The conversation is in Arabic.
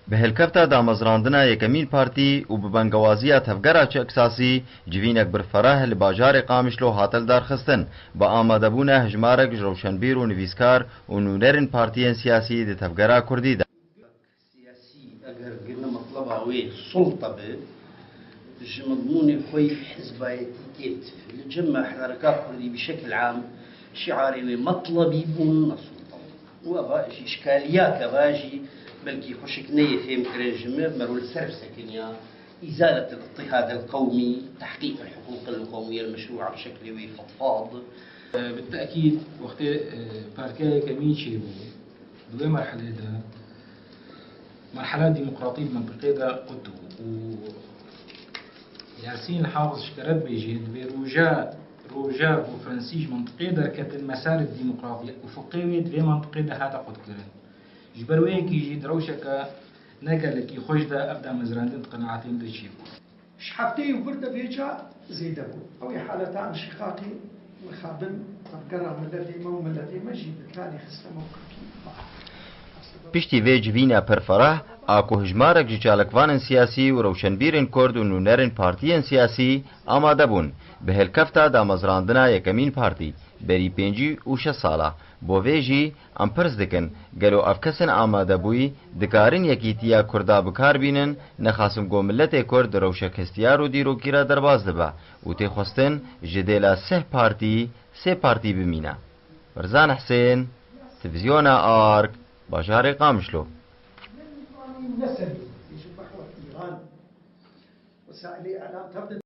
به هلکفتا دامزراندنا یکمین پارتی و ببنگوازی تفگرا چکساسی جوینک برفراه لباجار قامشلو هاتل دارخستن با آماده بونه هجمارک روشنبیر و نویسکار و نونرین پارتیین سیاسی دی تفگرا کردی دا. سياسي أجر قلنا مطلبها وين سلطة مضمون خوي حزب كيت الجمع حركات كردي بشكل عام شعاري مطلبي بون السلطة وباجي إشكاليات باجي بلكي خشك نية في مكرنجم مرول سرب سكنيا إزالة الاضطهاد القومي تحقيق الحقوق القومية المشروعة بشكل فضفاض. بالتأكيد وقت باركاية كمين شيء دوي مرحلة ده مرحلة ديمقراطية منطقية ده قدو و ياسين حافظ شكرت بيجيد بروجا وفرنسيج منطقية ده كانت المسار الديمقراطية وفقية في منطقية ده هذا قد كرن جبروين كي يجي دروشك نقل كي خوش ده أبدا مزراندين قناعتين ده شيء شحفتي وبرده بيجا زيده أو حالتان شقاقي مخابن تفقرها ملتي مو ملتي مجي بالتالي خسر موقفي پشتی وی جوینا پرفراه آکو هجمارک جچالکوان سیاسی و روشنبیرن کرد و نونرن پارتیین سیاسی آماده بون به هلکفتا دا مزراندنا یکمین پارتی بری 5 و 6 سالا بو ویجی ام پرس دکن گلو افکسن آماده بوی دکارن یکیتیا کردا بکار بینن نخاسم گو ملت کرد روشک هستیار و دیروکیرا درباز دبا و تی خواستن جدیلا 3 پارتی بمینه. برزان حسین تلفزیون آرک باجار قامشلو. نسبي في محور إيران وسائل الإعلام تبدأ